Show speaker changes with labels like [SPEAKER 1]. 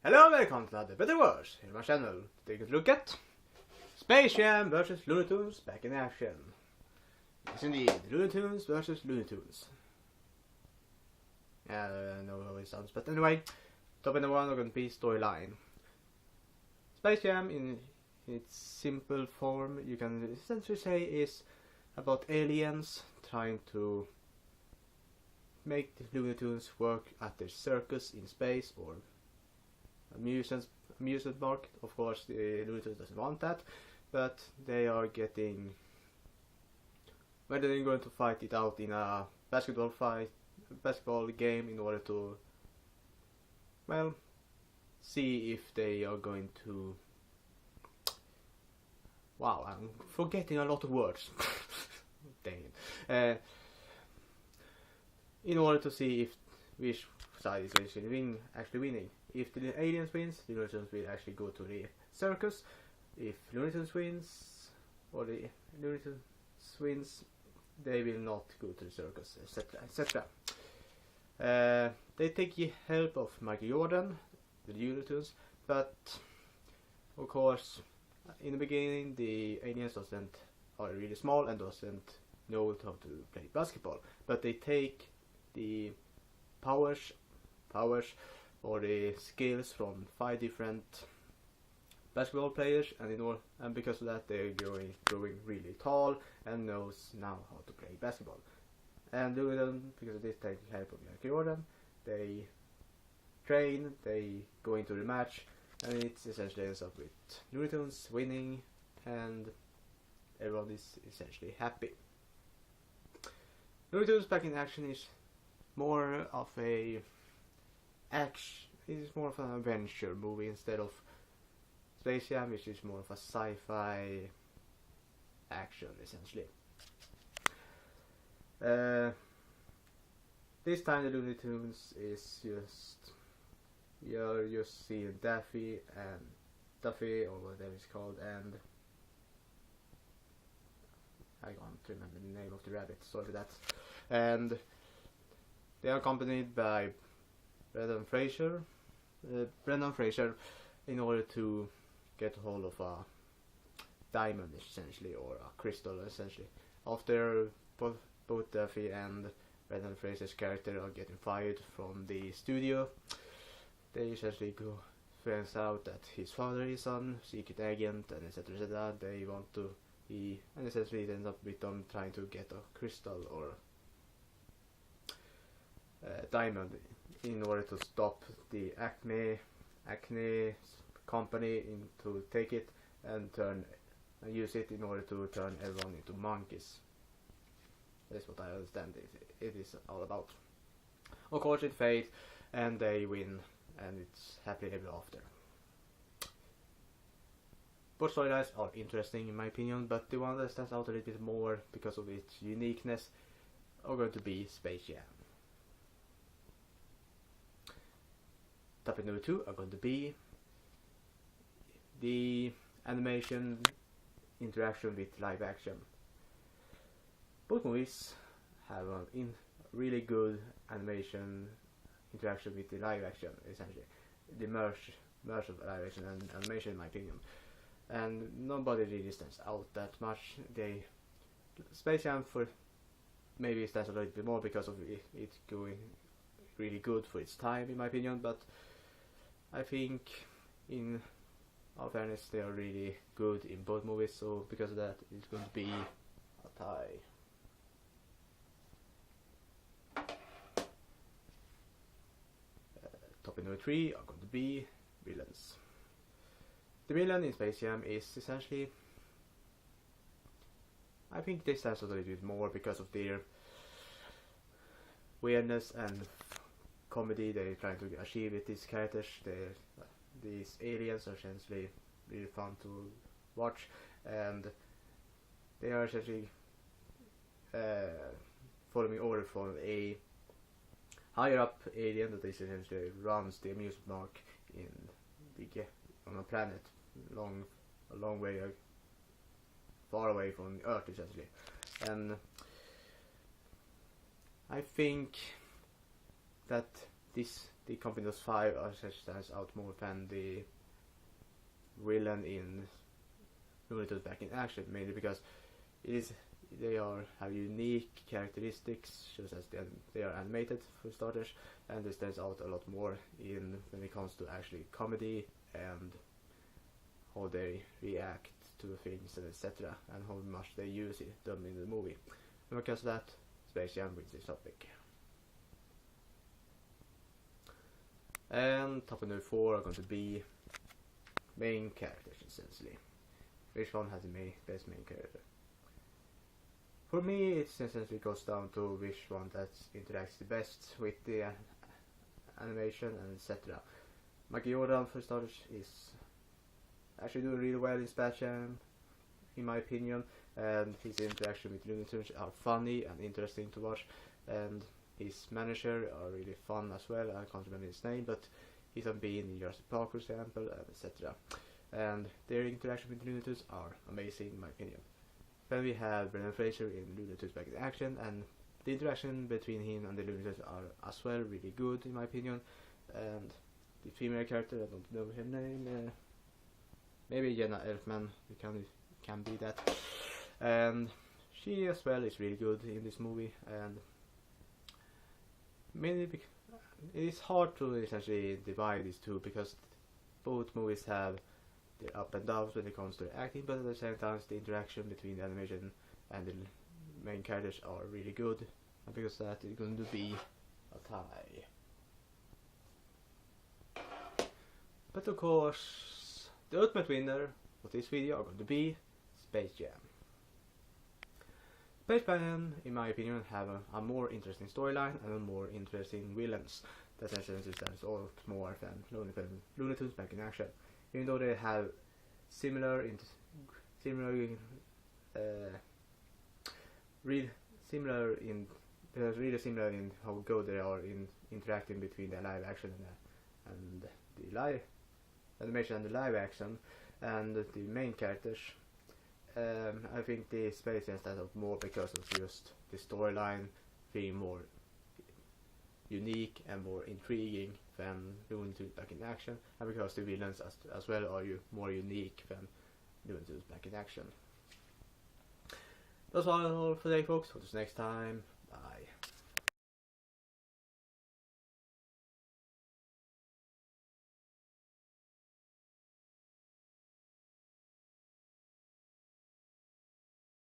[SPEAKER 1] Hello and welcome to another Better Worse here on my channel. Take a look at Space Jam vs Looney Tunes back in action. Yes indeed, Looney Tunes vs Looney Tunes. I don't know how it sounds, but anyway, topic number 1 are going to be storyline. Space Jam in its simple form, you can essentially say, is about aliens trying to make the Looney Tunes work at their circus in space or amusement park. Of course, the Looney Tunes doesn't want that, but they are getting. Well, they're going to fight it out in a basketball game in order to, well, see if they are going to. Wow, I'm forgetting a lot of words. Dang it. In order to see if which side is actually winning. If the aliens wins, the Looney Tunes will actually go to the circus. If Looney Tunes wins, or the Looney Tunes wins, they will not go to the circus, etc. etc. They take the help of Michael Jordan, the Looney Tunes, but of course, in the beginning, the aliens are really small and doesn't know how to play basketball. But they take the powers or the skills from 5 different basketball players, and because of that they're growing really tall and knows now how to play basketball. And because of this, take help of Michael Jordan, they train, they go into the match, and it essentially ends up with Looney Tunes winning and everyone is essentially happy. Looney Tunes back in action is more of a it's more of an adventure movie instead of Space Jam, which is more of a sci-fi action essentially. This time the Looney Tunes is you're just seeing Daffy or whatever it's called, and I can't remember the name of the rabbit, sorry for that. And they are accompanied by Brendan Fraser in order to get hold of a diamond essentially, or a crystal essentially. After both Duffy and Brendan Fraser's character are getting fired from the studio, they essentially finds out that his father is a secret agent and etc. etc. They want to and essentially it ends up with them trying to get a crystal or diamond in order to stop the Acme company to take it and use it in order to turn everyone into monkeys. That's what I understand it is all about. Of course it fails and they win, and it's happily ever after. Both storylines are interesting in my opinion, but the one that stands out a little bit more because of its uniqueness are going to be Space Jam. Topic number 2 are going to be the animation interaction with live action. Both movies have a really good animation interaction with the live action, essentially. The merge of live action and animation in my opinion. And nobody really stands out that much. Space Jam maybe stands a little bit more because of it going really good for its time in my opinion, but I think in all fairness they are really good in both movies, so because of that it's going to be a tie. Topic number 3 are going to be villains. The villain in Space Jam is essentially, I think they stand out a little bit more because of their weirdness and comedy they're trying to achieve with these characters. These aliens are essentially really fun to watch, and they are essentially following order from a higher up alien that essentially runs the amusement park on a planet a long way far away from Earth essentially. And I think that the Companions 5 stands out more than the villain in Looney Tunes Back in Action, mainly because they have unique characteristics, just as they are animated for starters, and they stands out a lot more when it comes to actually comedy and how they react to things and etc. and how much they use them in the movie. And because of that, Space Jam wins this topic. And topic number 4 are going to be main characters, essentially. Which one has the best main character? For me, it essentially goes down to which one that interacts the best with the animation and etc. Michael Jordan, for starters, is actually doing really well in Space Jam, in my opinion, and his interaction with Looney Tunes are funny and interesting to watch, and his manager are really fun as well. I can't remember his name, but he's been in Jurassic Park, for example, and etc. And their interaction with Looney Tunes are amazing, in my opinion. Then we have Brendan Fraser in Looney Tunes Back in Action, and the interaction between him and the Looney Tunes are as well really good, in my opinion. And the female character, I don't know her name, maybe Jenna Elfman, it can be that. And she as well is really good in this movie, and mainly it is hard to essentially divide these two because both movies have their up and downs when it comes to acting, but at the same time the interaction between the animation and the main characters are really good, and because of that it's going to be a tie. But of course, the ultimate winner of this video are going to be Space Jam. Space Jam, in my opinion, have a more interesting storyline and a more interesting villains that essentially stands out more than Looney Tunes Back in Action. Even though they have really similar in how good they are in interacting between the live action and the live animation and the live action and the main characters. I think the Space Jam stands out more because of just the storyline being more unique and more intriguing than Looney Tunes Back in Action, and because the villains as well are more unique than Looney Tunes Back in Action. That's all for today, folks. Until next time.